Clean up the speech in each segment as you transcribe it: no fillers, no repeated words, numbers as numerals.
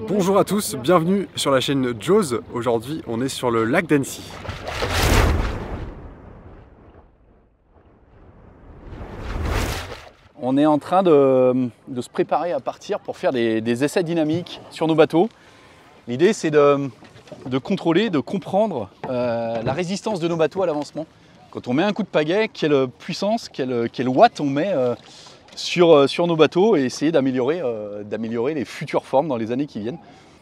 Bonjour à tous, bienvenue sur la chaîne Jaws. Aujourd'hui, on est sur le lac d'Annecy. On est en train de se préparer à partir pour faire des essais dynamiques sur nos bateaux. L'idée, c'est de contrôler, de comprendre la résistance de nos bateaux à l'avancement. Quand on met un coup de pagaie, quelle puissance, quel watt on met sur nos bateaux et essayer d'améliorer les futures formes dans les années qui viennent.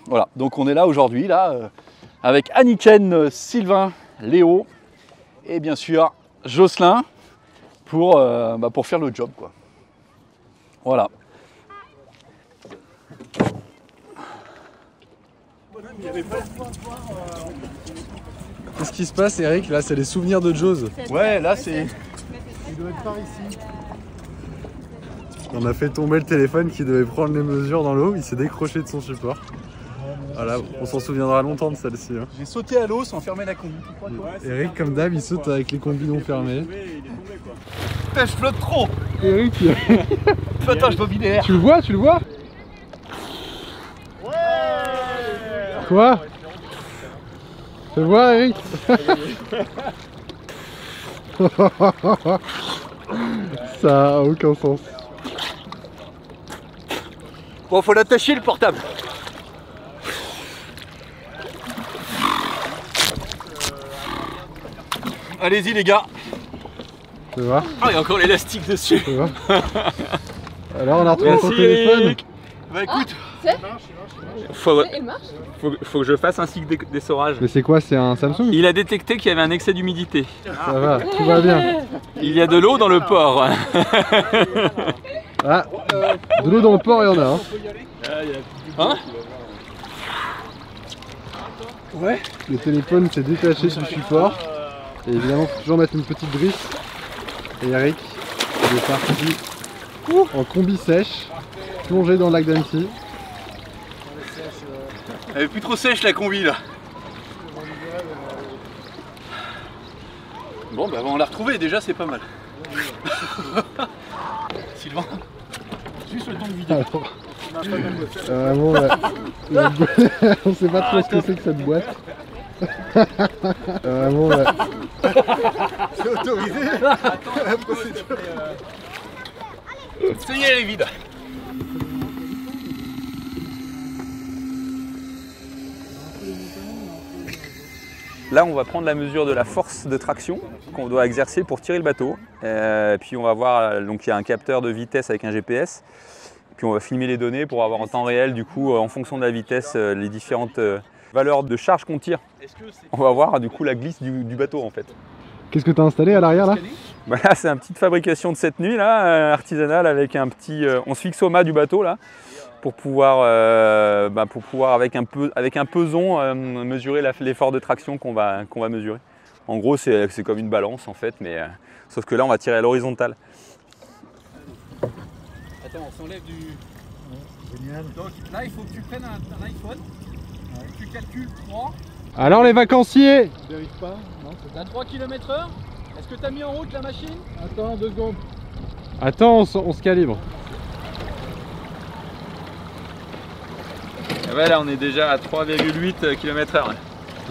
Voilà, donc on est là aujourd'hui, avec Anniken, Sylvain, Léo et bien sûr Jocelyn pour faire le job, quoi. Voilà. Qu'est-ce qui se passe, Eric? Là, c'est les souvenirs de Jaws. Ouais, là c'est... Il doit être par ici. On a fait tomber le téléphone qui devait prendre les mesures dans l'eau, il s'est décroché de son support. Voilà, on s'en souviendra longtemps de celle-ci. Hein. J'ai sauté à l'eau sans fermer la combi. Eric, comme d'hab, il saute avec les combinons fermés. Putain, je flotte trop. Eric, Attends, je dois vider l'air. tu le vois? Quoi? Tu le vois, Eric? Ça a aucun sens. Bon, faut l'attacher le portable. Allez-y les gars. Tu vois? Ah, il y a encore l'élastique dessus. Tu vois? Alors, on a retrouvé ton téléphone. Eric. Bah écoute, Il marche? Faut que je fasse un cycle d'essorage. Mais c'est quoi? C'est un Samsung? Il a détecté qu'il y avait un excès d'humidité. Ça va, tout va bien. Il y a de l'eau dans le port. Ah, de l'eau dans le port, il y en a. Hein. Hein? Ouais. Le téléphone s'est détaché du support. Et évidemment, il faut toujours mettre une petite drisse. Et Eric, il est parti en combi sèche, plongé dans le lac d'Annecy. elle est plus trop sèche la combi là. Bon bah on l'a retrouvée déjà, c'est pas mal. Sylvain, juste le temps de vider. Vraiment, on sait pas trop ce que c'est que cette boîte. Vraiment, C'est autorisé. Ça y est, elle est vide. Là, on va prendre la mesure de la force de traction qu'on doit exercer pour tirer le bateau. Puis on va voir, donc il y a un capteur de vitesse avec un GPS. Puis on va filmer les données pour avoir en temps réel, du coup, en fonction de la vitesse, les différentes valeurs de charge qu'on tire. On va voir du coup la glisse du bateau en fait. qu'est-ce que tu as installé à l'arrière là? Bah là, c'est une petite fabrication de cette nuit là, artisanale avec un petit. On se fixe au mât du bateau là pour pouvoir avec un peson mesurer l'effort de traction qu'on va mesurer. En gros, c'est comme une balance en fait, mais sauf que là, on va tirer à l'horizontale. Attends, on s'enlève du... Génial. Donc là, il faut que tu prennes un iPhone. Ouais. Tu calcules 3. Alors les vacanciers? Vérifie pas. Non, c'est à 3 km/h. Est-ce que tu as mis en route la machine? Attends 2 secondes. Attends, on se calibre. Et ouais, là, on est déjà à 3,8 km/h.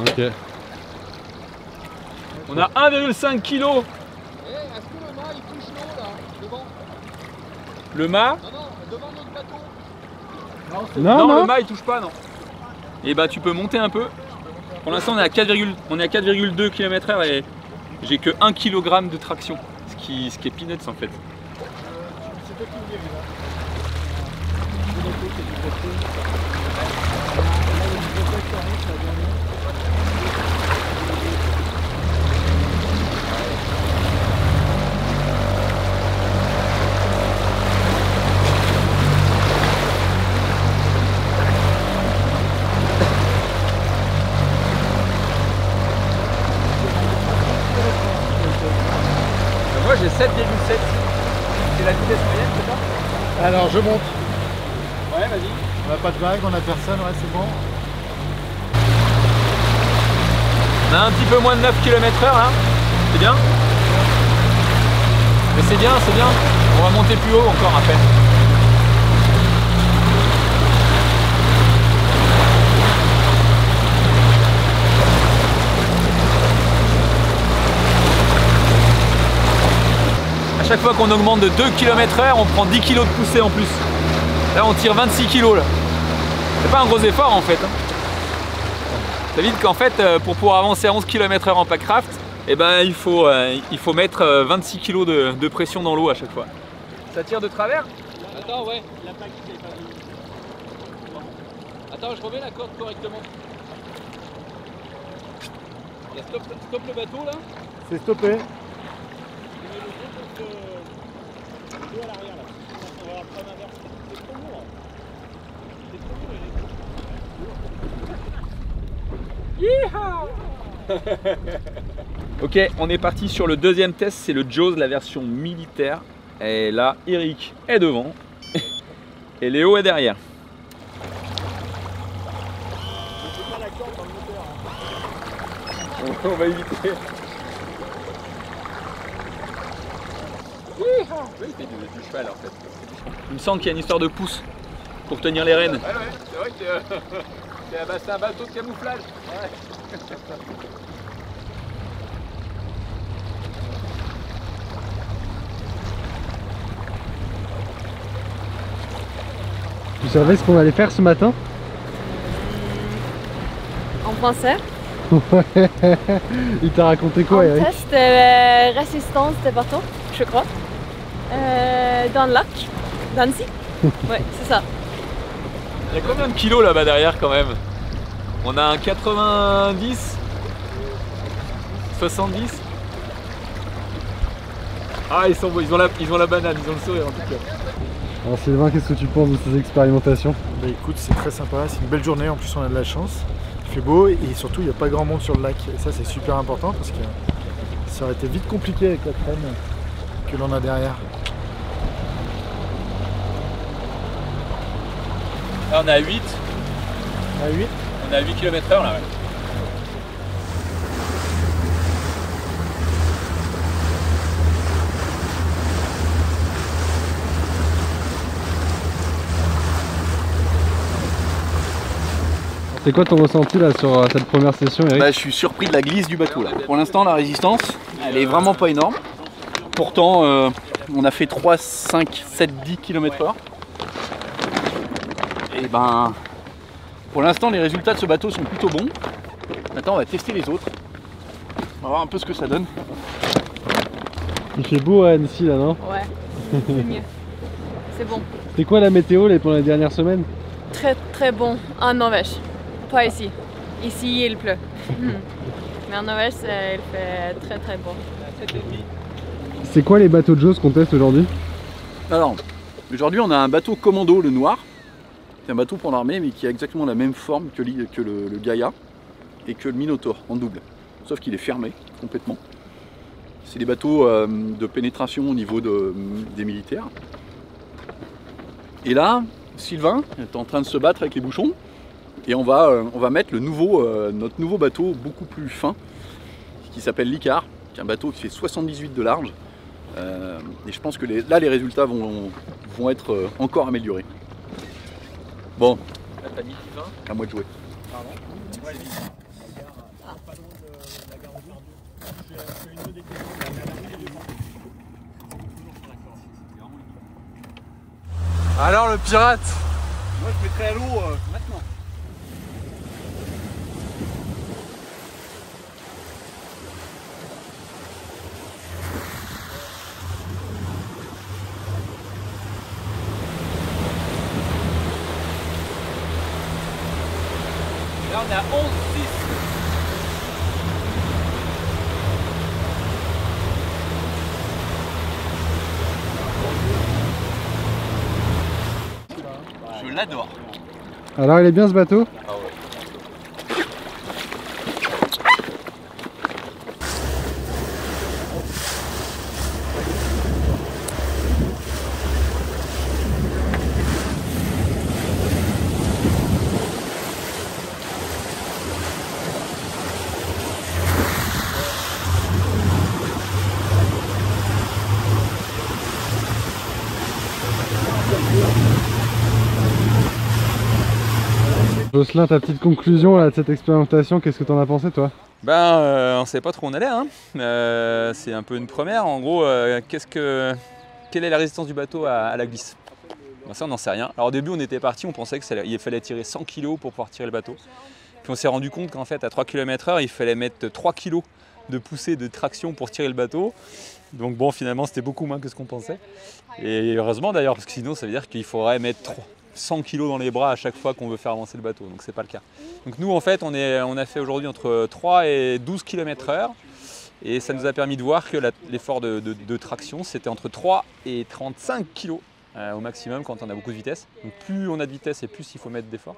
Ok. On a 1,5 kg. Est-ce que le mât il touche l'eau là? Devant? Le mât? Non, devant notre bateau. Non, le mât il touche pas, non. Et bah tu peux monter un peu. Pour l'instant on est à 4,2 km/h et j'ai que 1 kg de traction, ce qui est peanuts en fait. Moi j'ai 7,7. C'est la vitesse moyenne, c'est ça? Alors je monte. Ouais, vas-y. On n'a pas de vague, on a personne, ouais c'est bon. On a un petit peu moins de 9 km/h là. C'est bien. Mais c'est bien, c'est bien. On va monter plus haut encore après. chaque fois qu'on augmente de 2 km/h, on prend 10 kg de poussée en plus. Là, on tire 26 kg là. C'est pas un gros effort en fait. Ça veut dire qu'en fait, pour pouvoir avancer à 11 km/h en packraft, eh ben, il faut mettre 26 kg de pression dans l'eau à chaque fois. Ça tire de travers? Attends, ouais. La plaque qui est pas venue. Attends, je remets la corde correctement. Stop le bateau là. C'est stoppé. Ok, on est parti sur le deuxième test, c'est le Jaws, la version militaire. Et là, Eric est devant et Léo est derrière. On va éviter. Oui, il fait du cheval en fait. Il me semble qu'il y a une histoire de pouce pour tenir les rênes. Ouais, c'est vrai que c'est un bateau de camouflage. Ouais. Tu savais ce qu'on allait faire ce matin? En français. Ouais. Il t'a raconté quoi, Eric? Test résistance des bateaux, je crois. Dans le lac, d'Annecy. Ouais, c'est ça. Il y a combien de kilos là-bas derrière quand même? On a un 90, 70. Ah, ils ont la banane, ils ont le sourire en tout cas. Alors Sylvain, qu'est-ce que tu penses de ces expérimentations? Bah écoute, c'est très sympa, c'est une belle journée, en plus on a de la chance. Il fait beau et surtout il n'y a pas grand monde sur le lac. Et ça c'est super important parce que ça aurait été vite compliqué avec la traîne que l'on a derrière. Là on est à 8. À 8 On est à 8 km/h là, ouais. C'est quoi ton ressenti là sur cette première session, Eric? Bah, je suis surpris de la glisse du bateau là. Pour l'instant la résistance elle est vraiment pas énorme. Pourtant on a fait 3, 5, 7, 10 km/h. Et ben pour l'instant les résultats de ce bateau sont plutôt bons. Maintenant on va tester les autres. On va voir un peu ce que ça donne. Il fait beau à Annecy là, non? Ouais, c'est mieux. C'est bon. C'est quoi la météo là, pendant les dernières semaines? Très très bon en Norvège. Pas ici. Ici il pleut. Mais en Norvège il fait très très bon. C'est quoi les bateaux de Jaws qu'on teste aujourd'hui? Alors aujourd'hui on a un bateau commando, le noir. C'est un bateau pour l'armée mais qui a exactement la même forme que le Gaïa et que le Minotaur en double. Sauf qu'il est fermé complètement. C'est des bateaux de pénétration au niveau des militaires. Et là, Sylvain est en train de se battre avec les bouchons. Et on va mettre notre nouveau bateau beaucoup plus fin, qui s'appelle l'Icar, qui est un bateau qui fait 78 de large. Et je pense que là les résultats vont être encore améliorés. Bon, là t'as mis Sylvain, à moi de jouer. Pardon. Alors le pirate? Moi je mettrai à l'eau maintenant. Là on est à 11,6. Je l'adore. Alors il est bien ce bateau? Ah ouais. Jocelyn, ta petite conclusion là, de cette expérimentation, qu'est-ce que t'en as pensé toi? On ne savait pas trop où on allait, hein. C'est un peu une première. En gros, quelle est la résistance du bateau à la glisse? Ça, on n'en sait rien. Alors au début, on était parti, on pensait qu'il fallait tirer 100 kg pour pouvoir tirer le bateau. Puis on s'est rendu compte qu'en fait, à 3 km/h, il fallait mettre 3 kg de poussée de traction pour tirer le bateau. Donc bon, finalement, c'était beaucoup moins que ce qu'on pensait. Et heureusement d'ailleurs, parce que sinon, ça veut dire qu'il faudrait mettre 100 kg dans les bras à chaque fois qu'on veut faire avancer le bateau. Donc c'est pas le cas. Donc nous, en fait, on a fait aujourd'hui entre 3 et 12 km/h. Et ça nous a permis de voir que l'effort de traction, c'était entre 3 et 35 kg au maximum quand on a beaucoup de vitesse. Donc plus on a de vitesse et plus il faut mettre d'effort.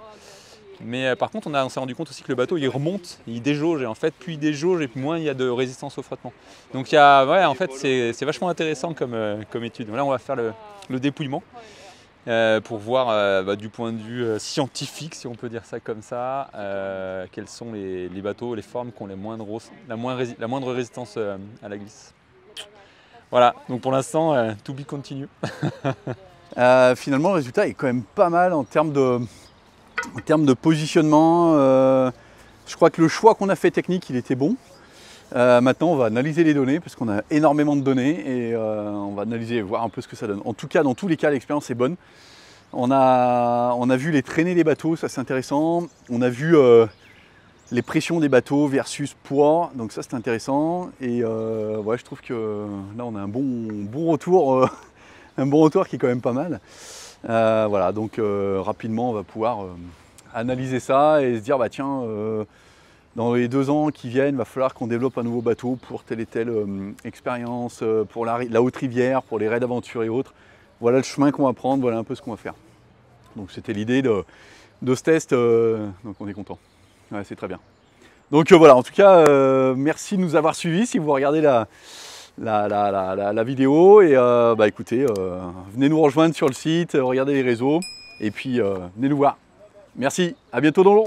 Mais par contre, on s'est rendu compte aussi que le bateau, il remonte, il déjauge. Et en fait, plus il déjauge et moins il y a de résistance au frottement. Donc en fait, c'est vachement intéressant comme étude. Là, on va faire le dépouillement pour voir du point de vue scientifique, si on peut dire ça comme ça, quels sont les bateaux, les formes qui ont la moindre résistance à la glisse. Voilà, donc pour l'instant, to be continue. Finalement, le résultat est quand même pas mal en termes de positionnement. Je crois que le choix qu'on a fait technique, il était bon. Maintenant, on va analyser les données parce qu'on a énormément de données et on va analyser et voir un peu ce que ça donne. En tout cas, dans tous les cas, l'expérience est bonne. On a vu les traînées des bateaux, ça c'est intéressant. On a vu les pressions des bateaux versus poids, donc ça c'est intéressant. Et je trouve que là, on a un bon retour, un bon retour qui est quand même pas mal. Voilà, donc rapidement, on va pouvoir analyser ça et se dire, bah tiens, dans les 2 ans qui viennent, il va falloir qu'on développe un nouveau bateau pour telle et telle expérience, pour la haute rivière, pour les raids d'aventure et autres. Voilà le chemin qu'on va prendre, voilà un peu ce qu'on va faire. Donc c'était l'idée de ce test, donc on est content. Ouais, c'est très bien. Donc voilà, en tout cas, merci de nous avoir suivis si vous regardez la vidéo. Et écoutez, venez nous rejoindre sur le site, regardez les réseaux et puis venez nous voir. Merci, à bientôt dans l'eau.